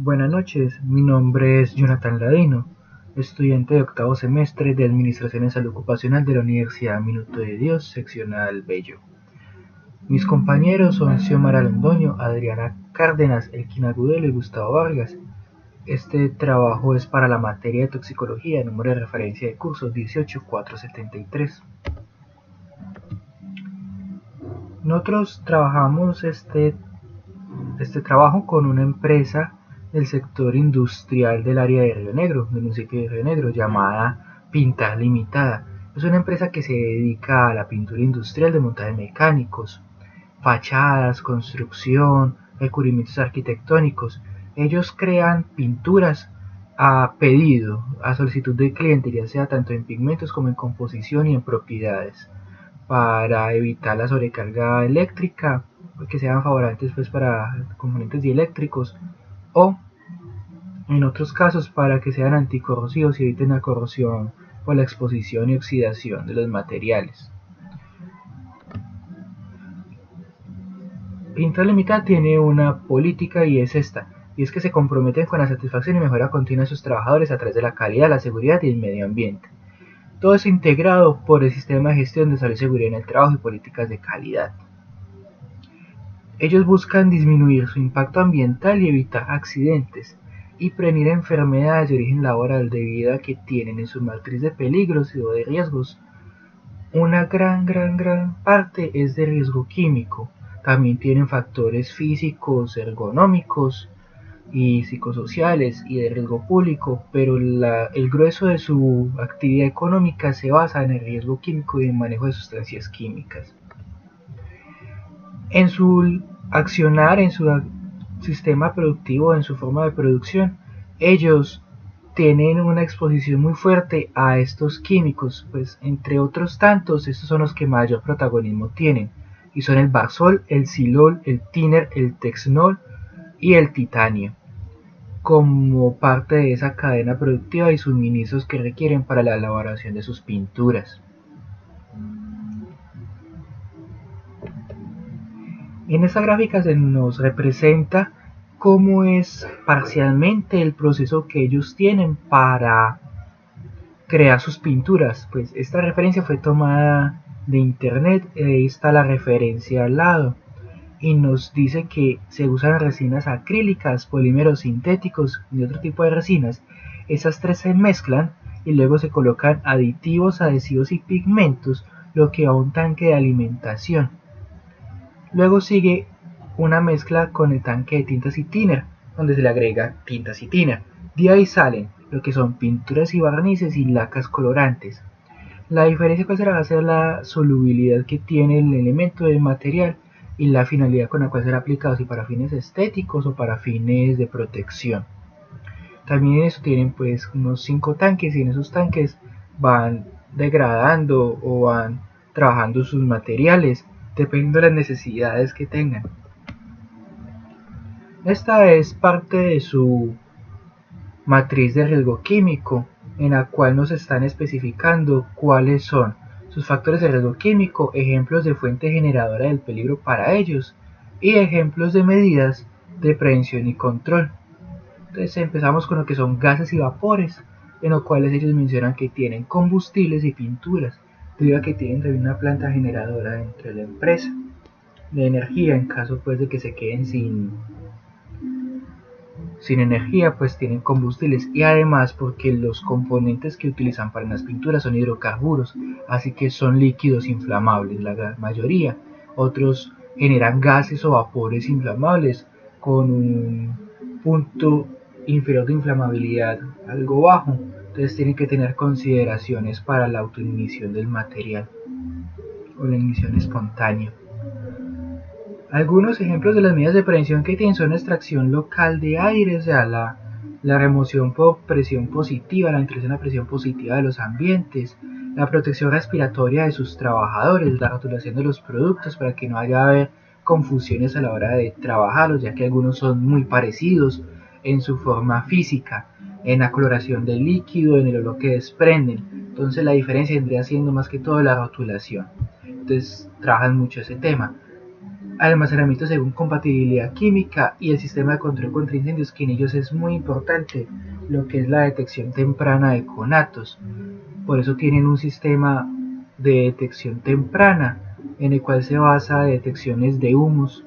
Buenas noches, mi nombre es Jonathan Ladino, estudiante de octavo semestre de Administración en Salud Ocupacional de la Universidad Minuto de Dios, seccional Bello. Mis compañeros son Xiomara Londoño, Adriana Cárdenas, Elkin Agudelo y Gustavo Vargas. Este trabajo es para la materia de toxicología, número de referencia de curso 18473. Nosotros trabajamos este trabajo con una empresa del sector industrial del área de Río Negro, del municipio de Río Negro, llamada Pintar Limitada. Es una empresa que se dedica a la pintura industrial de montajes mecánicos, fachadas, construcción, recubrimientos arquitectónicos. Ellos crean pinturas a pedido, a solicitud del cliente, ya sea tanto en pigmentos como en composición y en propiedades, para evitar la sobrecarga eléctrica, que sean favorables pues, para componentes dieléctricos, o en otros casos para que sean anticorrosivos y eviten la corrosión por la exposición y oxidación de los materiales. Pintar Limitada tiene una política y es esta, y es que se comprometen con la satisfacción y mejora continua de sus trabajadores a través de la calidad, la seguridad y el medio ambiente. Todo es integrado por el sistema de gestión de salud y seguridad en el trabajo y políticas de calidad. Ellos buscan disminuir su impacto ambiental y evitar accidentes y prevenir enfermedades de origen laboral debido a que tienen en su matriz de peligros y de riesgos una gran parte es de riesgo químico. También tienen factores físicos, ergonómicos y psicosociales y de riesgo público, pero el grueso de su actividad económica se basa en el riesgo químico y el manejo de sustancias químicas. En su accionar, en su sistema productivo, en su forma de producción, ellos tienen una exposición muy fuerte a estos químicos, pues entre otros tantos, estos son los que mayor protagonismo tienen, y son el Baxol, el Silol, el Tiner, el Texnol y el titanio, como parte de esa cadena productiva y suministros que requieren para la elaboración de sus pinturas. En esta gráfica se nos representa cómo es parcialmente el proceso que ellos tienen para crear sus pinturas. Pues esta referencia fue tomada de internet, ahí está la referencia al lado, y nos dice que se usan resinas acrílicas, polímeros sintéticos y otro tipo de resinas. Esas tres se mezclan y luego se colocan aditivos, adhesivos y pigmentos, lo que va a un tanque de alimentación. Luego sigue una mezcla con el tanque de tintas y thinner, donde se le agrega tintas y thinner. De ahí salen lo que son pinturas y barnices y lacas colorantes. La diferencia va a ser la solubilidad que tiene el elemento del material y la finalidad con la cual será aplicado, si para fines estéticos o para fines de protección. También eso tienen pues unos 5 tanques, y en esos tanques van degradando o van trabajando sus materiales dependiendo de las necesidades que tengan. Esta es parte de su matriz de riesgo químico, en la cual nos están especificando cuáles son sus factores de riesgo químico, ejemplos de fuente generadora del peligro para ellos y ejemplos de medidas de prevención y control. Entonces empezamos con lo que son gases y vapores, en los cuales ellos mencionan que tienen combustibles y pinturas, debido a que tienen también una planta generadora dentro de la empresa de energía. En caso pues de que se queden sin energía, pues tienen combustibles, y además porque los componentes que utilizan para las pinturas son hidrocarburos, así que son líquidos inflamables la gran mayoría. Otros generan gases o vapores inflamables con un punto inferior de inflamabilidad algo bajo, entonces tienen que tener consideraciones para la autoignición del material o la ignición espontánea. Algunos ejemplos de las medidas de prevención que tienen son la extracción local de aire, o sea, la remoción por presión positiva, la ventilación a presión positiva de los ambientes, la protección respiratoria de sus trabajadores, la rotulación de los productos para que no haya haber confusiones a la hora de trabajarlos, ya que algunos son muy parecidos en su forma física, en la coloración del líquido, en el olor que desprenden. Entonces la diferencia vendría siendo más que todo la rotulación. Entonces trabajan mucho ese tema. almacenamiento según compatibilidad química y el sistema de control contra incendios, que en ellos es muy importante lo que es la detección temprana de conatos. Por eso tienen un sistema de detección temprana en el cual se basa detecciones de humos,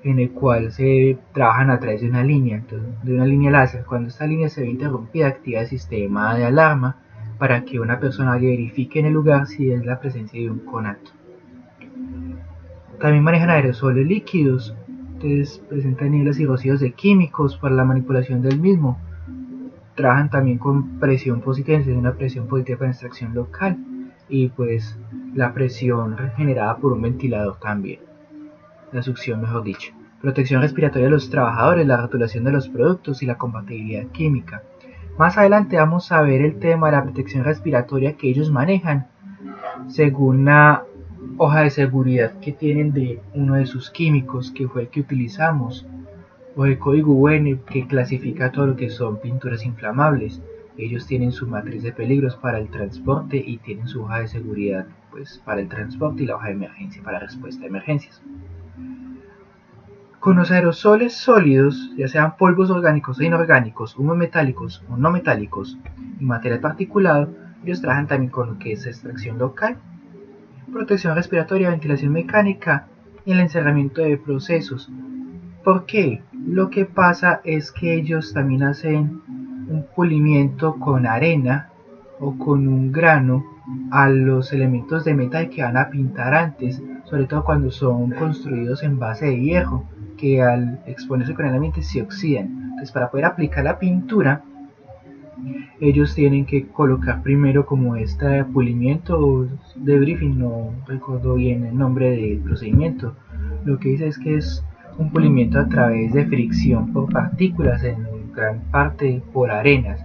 en el cual se trabajan a través de una línea, entonces, de una línea láser. Cuando esta línea se ve interrumpida, activa el sistema de alarma para que una persona verifique en el lugar si es la presencia de un conato. También manejan aerosoles líquidos, entonces presentan niveles y rocíos de químicos para la manipulación del mismo. Trabajan también con presión positiva, es una presión positiva para extracción local, y pues la presión generada por un ventilador también, la succión mejor dicho. Protección respiratoria de los trabajadores, la rotulación de los productos y la compatibilidad química. Más adelante vamos a ver el tema de la protección respiratoria que ellos manejan según la hoja de seguridad que tienen de uno de sus químicos, que fue el que utilizamos, o el código UN, que clasifica todo lo que son pinturas inflamables. Ellos tienen su matriz de peligros para el transporte y tienen su hoja de seguridad pues para el transporte y la hoja de emergencia para respuesta a emergencias. Con los aerosoles sólidos, ya sean polvos orgánicos e inorgánicos, humos metálicos o no metálicos y material particulado, ellos trabajan también con lo que es extracción local, protección respiratoria, ventilación mecánica y el encerramiento de procesos. ¿Por qué? Lo que pasa es que ellos también hacen un pulimiento con arena o con un grano a los elementos de metal que van a pintar antes, sobre todo cuando son construidos en base de hierro, que al exponerse con el ambiente se oxidan. Entonces, para poder aplicar la pintura, ellos tienen que colocar primero como este pulimiento de briefing, no recuerdo bien el nombre del procedimiento. Lo que dice es que es un pulimiento a través de fricción por partículas, en gran parte por arenas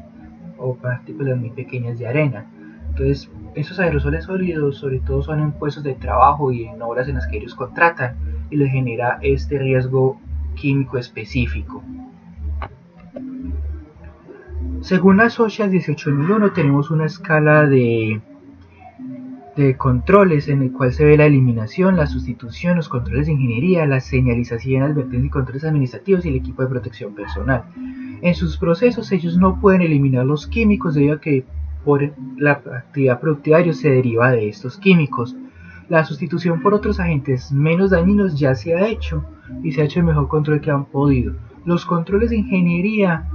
o partículas muy pequeñas de arena. Entonces, esos aerosoles sólidos sobre todo son en puestos de trabajo y en obras en las que ellos contratan, y les genera este riesgo químico específico. Según la SOCIAS 18001 tenemos una escala de controles en el cual se ve la eliminación, la sustitución, los controles de ingeniería, la señalización, advertencia y controles administrativos y el equipo de protección personal. En sus procesos ellos no pueden eliminar los químicos debido a que por la actividad productiva de ellos se deriva de estos químicos. La sustitución por otros agentes menos dañinos ya se ha hecho y se ha hecho el mejor control que han podido. Los controles de ingeniería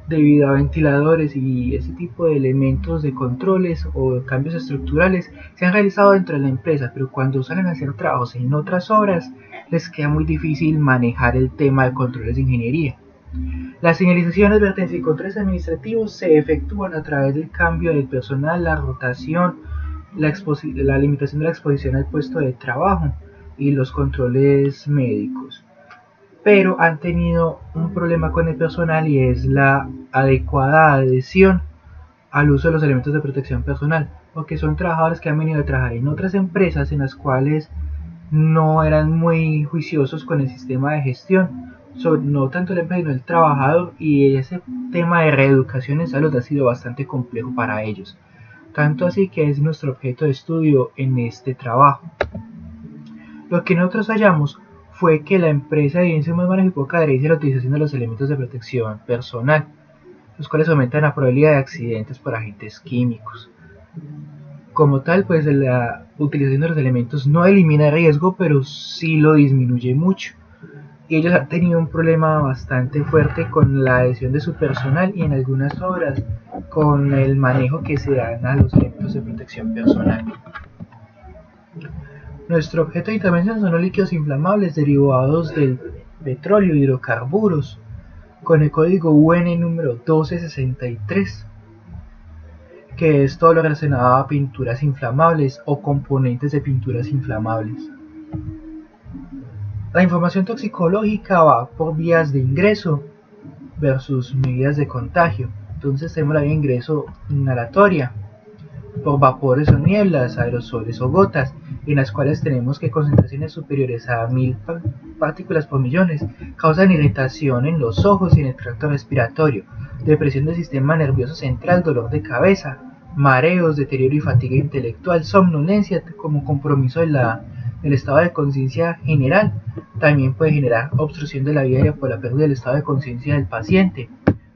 debido a ventiladores y ese tipo de elementos de controles o cambios estructurales se han realizado dentro de la empresa, pero cuando salen a hacer trabajos en otras obras les queda muy difícil manejar el tema de controles de ingeniería. Las señalizaciones, advertencias y controles administrativos se efectúan a través del cambio del personal, la rotación, la limitación de la exposición al puesto de trabajo y los controles médicos. Pero han tenido un problema con el personal y es la adecuada adhesión al uso de los elementos de protección personal, porque son trabajadores que han venido a trabajar en otras empresas en las cuales no eran muy juiciosos con el sistema de gestión, no tanto la empresa sino el trabajador, y ese tema de reeducación en salud ha sido bastante complejo para ellos, tanto así que es nuestro objeto de estudio en este trabajo. Lo que nosotros hallamos fue que la empresa evidencia más manejo y poca adherencia a la utilización de los elementos de protección personal, los cuales aumentan la probabilidad de accidentes por agentes químicos. Como tal, pues la utilización de los elementos no elimina el riesgo, pero sí lo disminuye mucho. Y ellos han tenido un problema bastante fuerte con la adhesión de su personal y en algunas obras con el manejo que se dan a los elementos de protección personal. Nuestro objeto de intervención son los líquidos inflamables derivados del petróleo y hidrocarburos, con el código UN número 1263, que es todo lo relacionado a pinturas inflamables o componentes de pinturas inflamables. La información toxicológica va por vías de ingreso versus medidas de contagio. Entonces tenemos la vía de ingreso inhalatoria, por vapores o nieblas, aerosoles o gotas, en las cuales tenemos que concentraciones superiores a 1000 partículas por millones causan irritación en los ojos y en el tracto respiratorio, depresión del sistema nervioso central, dolor de cabeza, mareos, deterioro y fatiga intelectual, somnolencia como compromiso de la el estado de conciencia general también puede generar obstrucción de la vía aérea por la pérdida del estado de conciencia del paciente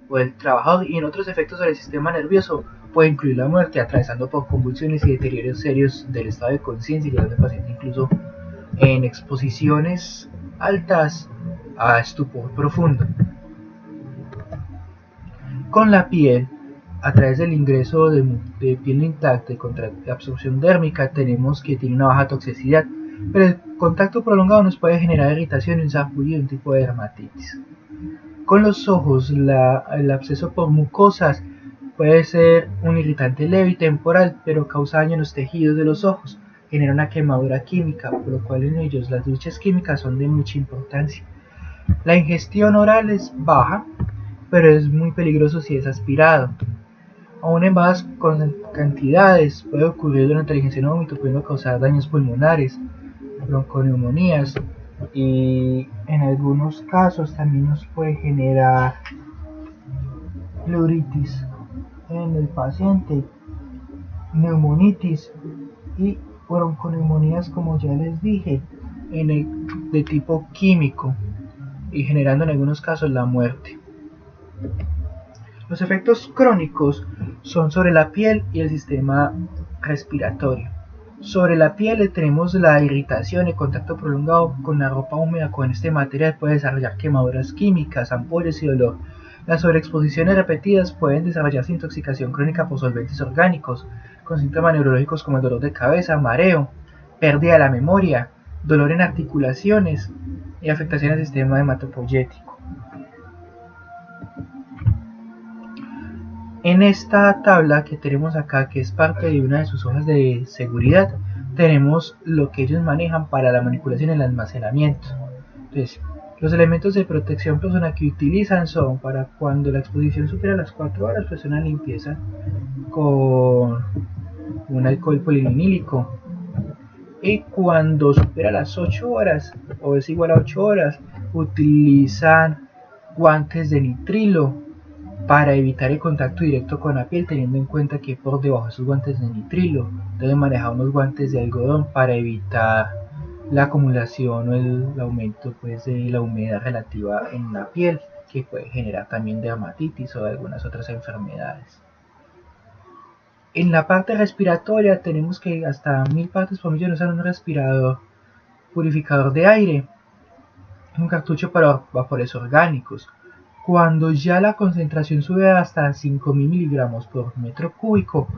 o del trabajador, y en otros efectos sobre el sistema nervioso puede incluir la muerte, atravesando por convulsiones y deterioros serios del estado de conciencia, y llevando al paciente incluso en exposiciones altas a estupor profundo. Con la piel, a través del ingreso de piel intacta y contra la absorción dérmica, tenemos que tiene una baja toxicidad, pero el contacto prolongado nos puede generar irritación y un sarpullido, un tipo de dermatitis. Con los ojos, el absceso por mucosas puede ser un irritante leve y temporal, pero causa daño en los tejidos de los ojos, genera una quemadura química, por lo cual en ellos las luchas químicas son de mucha importancia. La ingestión oral es baja, pero es muy peligroso si es aspirado. Aún en bajas cantidades puede ocurrir durante la ingestión de vómito, pudiendo causar daños pulmonares, bronconeumonías, y en algunos casos también nos puede generar pleuritis en el paciente, neumonitis y bronconeumonías, como ya les dije, de tipo químico, y generando en algunos casos la muerte. Los efectos crónicos son sobre la piel y el sistema respiratorio. Sobre la piel tenemos la irritación y contacto prolongado con la ropa húmeda con este material puede desarrollar quemaduras químicas, ampollas y dolor. Las sobreexposiciones repetidas pueden desarrollarse intoxicación crónica por solventes orgánicos, con síntomas neurológicos como el dolor de cabeza, mareo, pérdida de la memoria, dolor en articulaciones y afectación al sistema hematopoyético. En esta tabla que tenemos acá, que es parte de una de sus hojas de seguridad, tenemos lo que ellos manejan para la manipulación y el almacenamiento. Entonces, los elementos de protección personal que utilizan son para cuando la exposición supera las 4 horas, pues una limpieza con un alcohol polivinílico. Y cuando supera las 8 horas o es igual a 8 horas, utilizan guantes de nitrilo para evitar el contacto directo con la piel, teniendo en cuenta que por debajo de esos guantes de nitrilo deben manejar unos guantes de algodón para evitar la acumulación o el aumento pues, de la humedad relativa en la piel, que puede generar también dermatitis o algunas otras enfermedades. En la parte respiratoria tenemos que hasta 1000 partes por millón usar un respirador purificador de aire, un cartucho para vapores orgánicos. Cuando ya la concentración sube hasta 5000 miligramos por metro cúbico,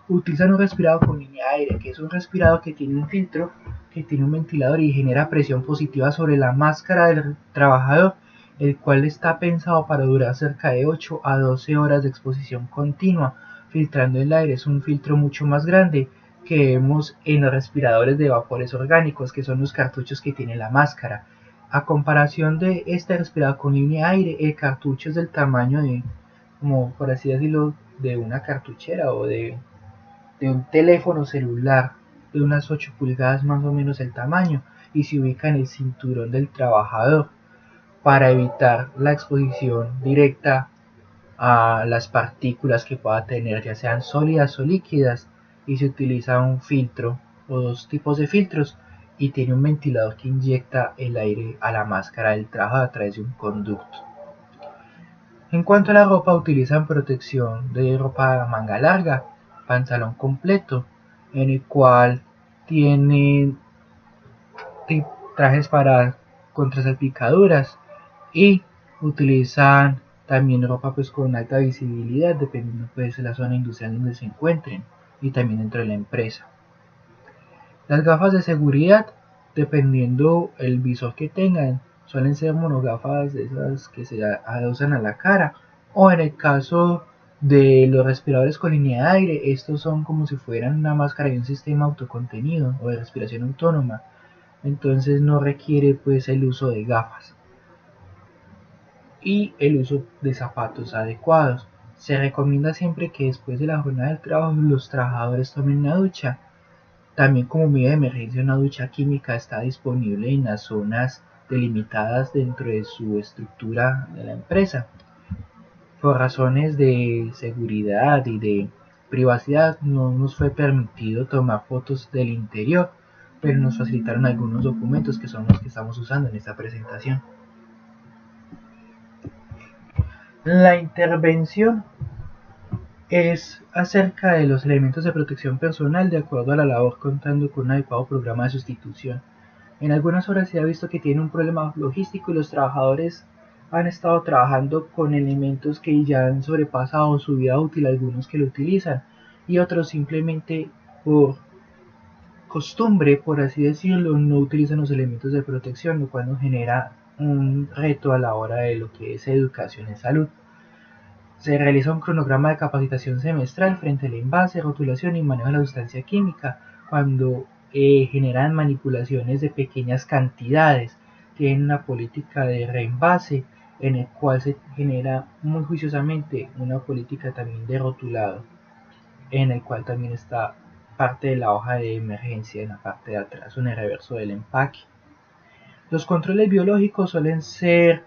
utilizan un respirador con línea de aire, que es un respirador que tiene un filtro, que tiene un ventilador y genera presión positiva sobre la máscara del trabajador, el cual está pensado para durar cerca de 8 a 12 horas de exposición continua, filtrando el aire. Es un filtro mucho más grande que vemos en los respiradores de vapores orgánicos, que son los cartuchos que tiene la máscara. A comparación de este respirador con línea de aire, el cartucho es del tamaño de, como por así decirlo, de una cartuchera o de un teléfono celular, de unas 8 pulgadas más o menos el tamaño, y se ubica en el cinturón del trabajador para evitar la exposición directa a las partículas que pueda tener, ya sean sólidas o líquidas, y se utiliza un filtro o dos tipos de filtros, y tiene un ventilador que inyecta el aire a la máscara del trabajo a través de un conducto. En cuanto a la ropa, utilizan protección de ropa manga larga, pantalón completo, en el cual tienen trajes para contra salpicaduras, y utilizan también ropa pues con alta visibilidad dependiendo pues de la zona industrial donde se encuentren y también dentro de la empresa. Las gafas de seguridad, dependiendo el visor que tengan, suelen ser monogafas de esas que se adosan a la cara, o en el caso de los respiradores con línea de aire, estos son como si fueran una máscara de un sistema autocontenido o de respiración autónoma, entonces no requiere pues el uso de gafas y el uso de zapatos adecuados. Se recomienda siempre que después de la jornada del trabajo los trabajadores tomen una ducha. También como medida de emergencia una ducha química está disponible en las zonas delimitadas dentro de su estructura de la empresa. Por razones de seguridad y de privacidad no nos fue permitido tomar fotos del interior, pero nos facilitaron algunos documentos que son los que estamos usando en esta presentación. La intervención es acerca de los elementos de protección personal de acuerdo a la labor, contando con un adecuado programa de sustitución. En algunas horas se ha visto que tiene un problema logístico y los trabajadores han estado trabajando con elementos que ya han sobrepasado su vida útil, algunos que lo utilizan y otros simplemente por costumbre, por así decirlo, no utilizan los elementos de protección, lo cual nos genera un reto a la hora de lo que es educación en salud. Se realiza un cronograma de capacitación semestral frente al envase, rotulación y manejo de la sustancia química cuando generan manipulaciones de pequeñas cantidades. Tienen una política de reenvase en el cual se genera muy juiciosamente una política también de rotulado, en el cual también está parte de la hoja de emergencia en la parte de atrás o en el reverso del empaque. Los controles biológicos suelen ser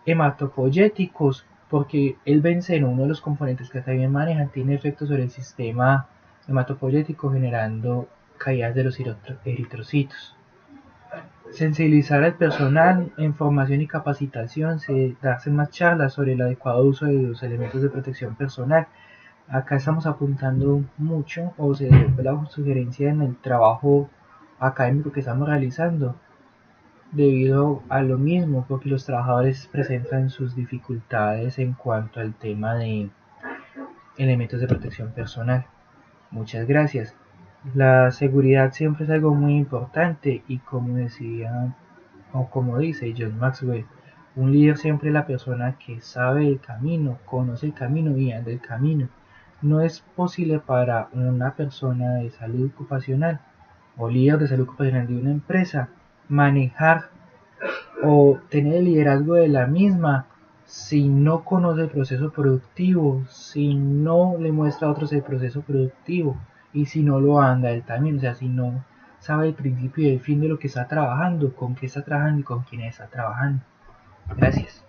hematopoyéticos porque el benceno, uno de los componentes que también manejan, tiene efectos sobre el sistema hematopoyético generando caídas de los eritrocitos. Sensibilizar al personal en formación y capacitación, darse más charlas sobre el adecuado uso de los elementos de protección personal. Acá estamos apuntando mucho, o se dio la sugerencia en el trabajo académico que estamos realizando, debido a lo mismo, porque los trabajadores presentan sus dificultades en cuanto al tema de elementos de protección personal. Muchas gracias. La seguridad siempre es algo muy importante y como decía, o como dice John Maxwell, un líder siempre es la persona que sabe el camino, conoce el camino y anda el camino. No es posible para una persona de salud ocupacional o líder de salud ocupacional de una empresa manejar o tener el liderazgo de la misma si no conoce el proceso productivo, si no le muestra a otros el proceso productivo y si no lo anda él también, o sea, si no sabe el principio y el fin de lo que está trabajando, con qué está trabajando y con quién está trabajando. Gracias.